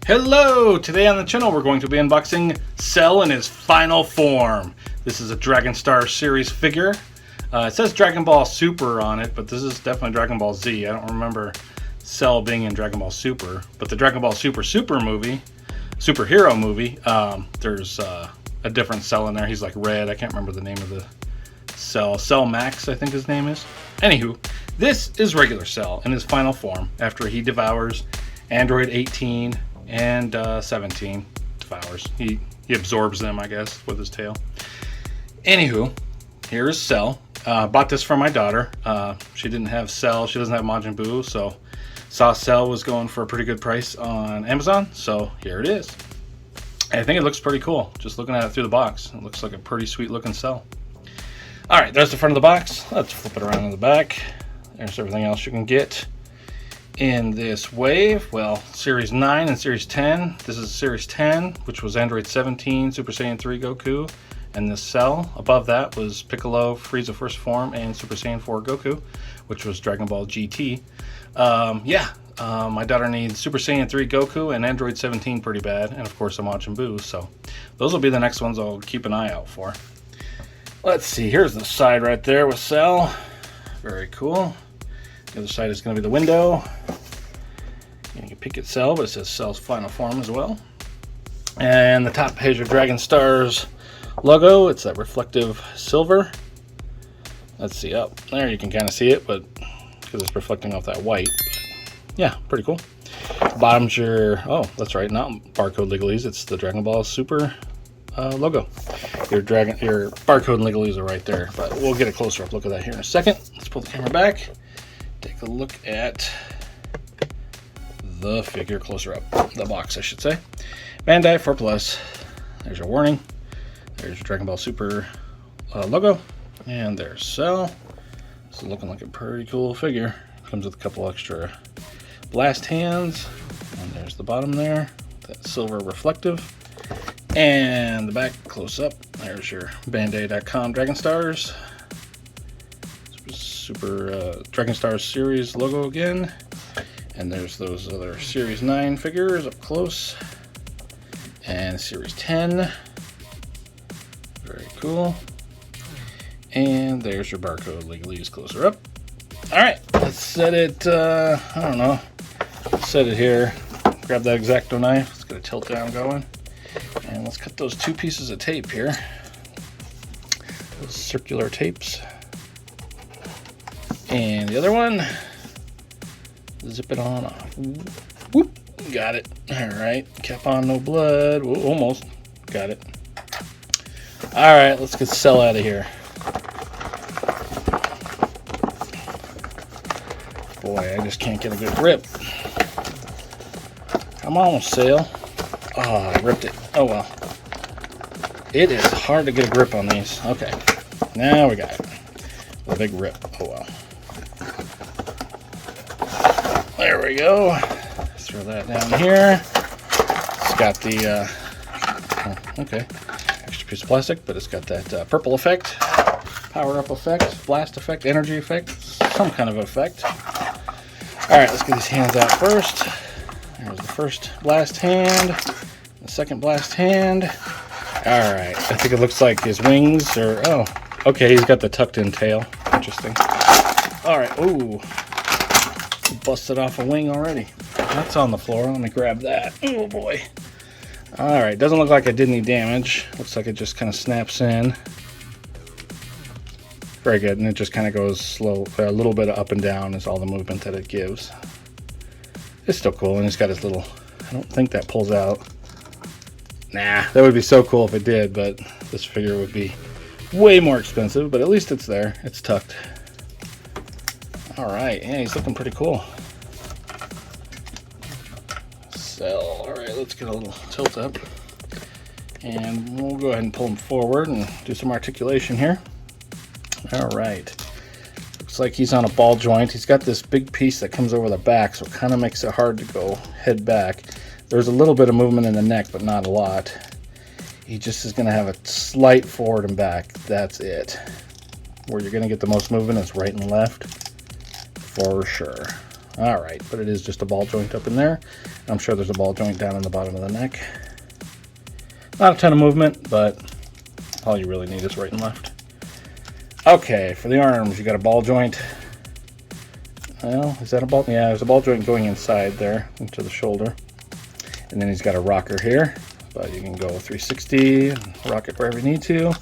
Hello! Today on the channel we're going to be unboxing Cell in his final form. This is a Dragon Star series figure. It says Dragon Ball Super on it, but this is definitely Dragon Ball Z. I don't remember Cell being in Dragon Ball Super, but the Dragon Ball Super movie, superhero movie, there's a different Cell in there. He's like red. I can't remember the name of the Cell. Cell Max, I think his name is. Anywho, this is regular Cell in his final form after he devours Android 18 and 17 devours. He absorbs them, I guess, with his tail. Anywho, here is Cell. Bought this for my daughter. She didn't have Cell. She doesn't have Majin Buu, so saw Cell was going for a pretty good price on Amazon, so here it is. I think it looks pretty cool. Just looking at it through the box, it looks like a pretty sweet looking Cell. All right, there's the front of the box. Let's flip it around in the back. There's everything else you can get in this wave. Well, Series 9 and Series 10. This is Series 10, which was Android 17, Super Saiyan 3 Goku, and this Cell. Above that was Piccolo, Frieza First Form, and Super Saiyan 4 Goku, which was Dragon Ball GT. My daughter needs Super Saiyan 3 Goku and Android 17 pretty bad, and of course a Majin Buu, so those will be the next ones I'll keep an eye out for. Let's see, here's the side right there with Cell. Very cool. The other side is going to be the window. You can pick it Cell, but it says Cell's final form as well. And the top page of Dragon Star's logo. It's that reflective silver. Let's see, up there you can kind of see it, but because it's reflecting off that white. But yeah, pretty cool. Bottom's your, oh, that's right, not barcode legalese. It's the Dragon Ball Super logo. Your barcode legalese are right there, but we'll get a closer up look at that here in a second. Let's pull the camera back. Take a look at the figure closer up. The box, I should say. Bandai 4+. There's your warning. There's your Dragon Ball Super logo. And there's Cell. This is looking like a pretty cool figure. Comes with a couple extra blast hands. And there's the bottom there. That silver reflective. And the back close up. There's your Bandai.com Dragon Stars. Super Dragon Star series logo again, and there's those other Series 9 figures up close, and Series 10, very cool, and there's your barcode legalese closer up. Alright, let's set it, I don't know, set it here, grab that X-Acto knife, let's get a tilt down going, and let's cut those two pieces of tape here, those circular tapes. And the other one, zip it on off. Whoop, got it. All right, cap on, no blood. Whoa, almost got it. All right, let's get Cell out of here. Boy, I just can't get a good grip. Come on, Cell. Oh, I ripped it. Oh well. It is hard to get a grip on these. Okay, now we got it. A big rip. Oh well. There we go. Throw that down here. It's got the, extra piece of plastic, but it's got that purple effect, power up effect, blast effect, energy effect, some kind of effect. All right, let's get these hands out first. There's the first blast hand, the second blast hand. All right, I think it looks like his wings are, oh, okay, he's got the tucked in tail. Interesting. All right, ooh. Busted off a wing already. That's on the floor. Let me grab that. Oh boy. Alright, doesn't look like it did any damage. Looks like it just kind of snaps in. Very good. And it just kind of goes slow. A little bit of up and down is all the movement that it gives. It's still cool. And it's got its little, I don't think that pulls out. Nah, that would be so cool if it did, but this figure would be way more expensive, but at least it's there. It's tucked. Alright, yeah, he's looking pretty cool. Cell. Alright, let's get a little tilt up. And we'll go ahead and pull him forward and do some articulation here. Alright. Looks like he's on a ball joint. He's got this big piece that comes over the back, so it kind of makes it hard to go head back. There's a little bit of movement in the neck, but not a lot. He just is going to have a slight forward and back. That's it. Where you're going to get the most movement is right and left. For sure. All right, but it is just a ball joint up in there. I'm sure there's a ball joint down in the bottom of the neck. Not a ton of movement, but all you really need is right and left. Okay, for the arms, you got a ball joint. Well, is that a ball? Yeah, there's a ball joint going inside there into the shoulder. And then he's got a rocker here, but you can go 360 and rock it wherever you need to.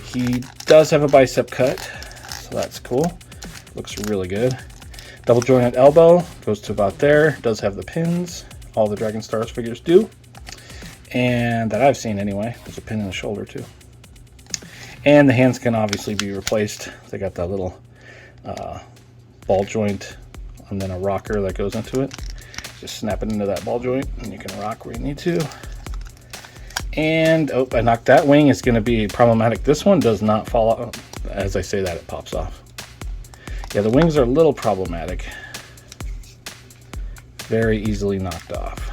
He does have a bicep cut, so that's cool. Looks really good. Double jointed elbow, goes to about there. Does have the pins. All the Dragon Stars figures do. And that I've seen anyway. There's a pin in the shoulder too. And the hands can obviously be replaced. They got that little ball joint and then a rocker that goes into it. Just snap it into that ball joint and you can rock where you need to. And oh, I knocked that wing. It's going to be problematic. This one does not fall out. As I say that, it pops off. Yeah, the wings are a little problematic. Very easily knocked off.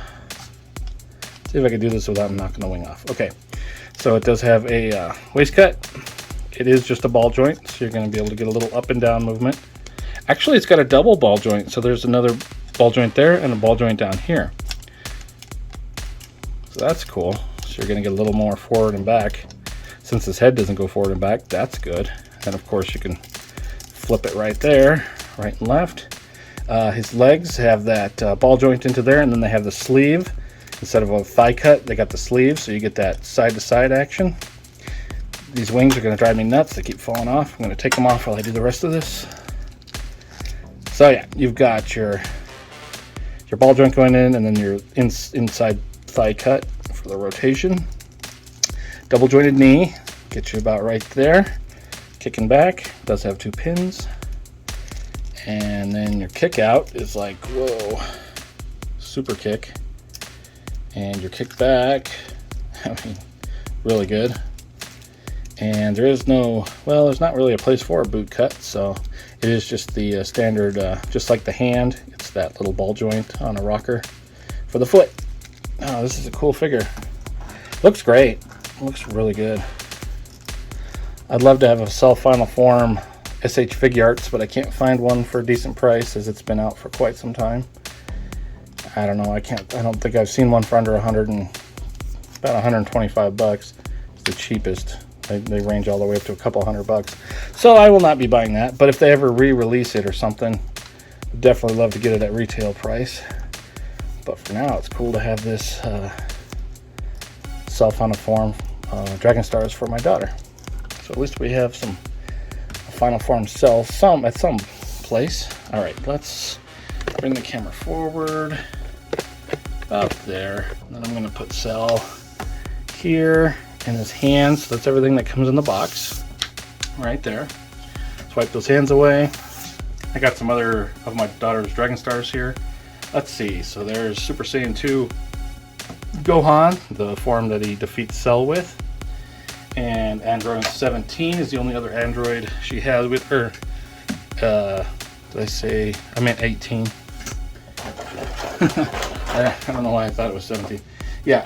See if I can do this without knocking the wing off. Okay, so it does have a waist cut. It is just a ball joint, so you're going to be able to get a little up and down movement. Actually, it's got a double ball joint, so there's another ball joint there and a ball joint down here. So that's cool. So you're going to get a little more forward and back. Since his head doesn't go forward and back, that's good. And of course, you can flip it right there, right and left. His legs have that ball joint into there, and then they have the sleeve. Instead of a thigh cut, they got the sleeve, so you get that side-to-side action. These wings are going to drive me nuts. They keep falling off. I'm going to take them off while I do the rest of this. So yeah, you've got your ball joint going in, and then your inside thigh cut for the rotation. Double jointed knee, get you about right there. Kicking back, does have 2 pins. And then your kick out is like, whoa, super kick. And your kick back, I mean, really good. And there is no, well, there's not really a place for a boot cut, so it is just the standard, just like the hand, it's that little ball joint on a rocker for the foot. Oh, this is a cool figure. Looks great. Looks really good. I'd love to have a Cell Final Form SH Figuarts, but I can't find one for a decent price as it's been out for quite some time. I don't know. I don't think I've seen one for under about 125 bucks. It's the cheapest. They range all the way up to a couple $100. So I will not be buying that. But if they ever re-release it or something, I'd definitely love to get it at retail price. But for now, it's cool to have this Cell Final Form Dragon Stars for my daughter. So at least we have some Final Form cells at some place. All right, let's bring the camera forward. Up there. And then I'm going to put Cell here in his hands. So that's everything that comes in the box. Right there. Swipe those hands away. I got some other of my daughter's Dragon Stars here. Let's see. So there's Super Saiyan 2 Gohan, the form that he defeats Cell with. And Android 17 is the only other android she has with her. Did I say? I meant 18. I don't know why I thought it was 17. Yeah,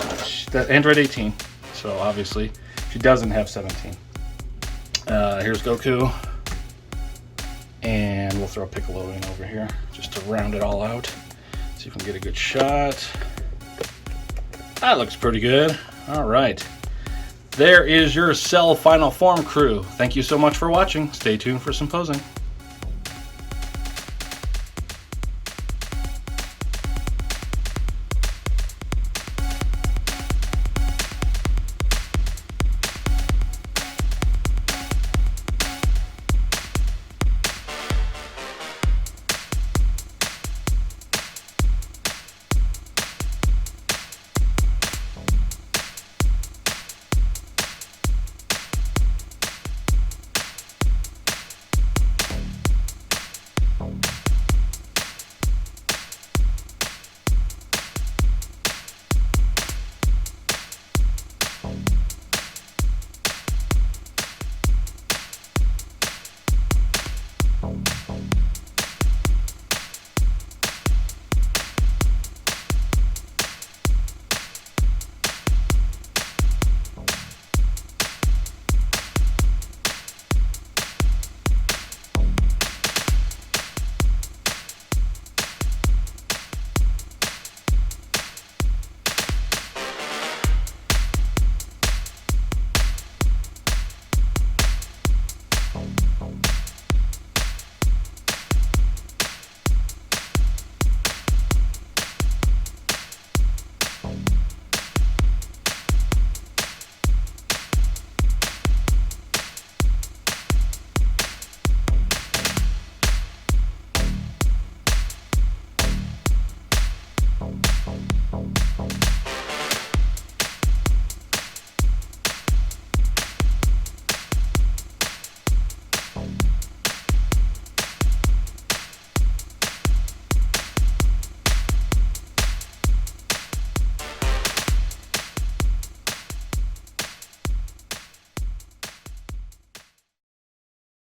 that Android 18. So obviously she doesn't have 17. Here's Goku. And we'll throw Piccolo in over here just to round it all out. See if we can get a good shot. That looks pretty good. All right. There is your Cell Final Form crew. Thank you so much for watching. Stay tuned for some posing.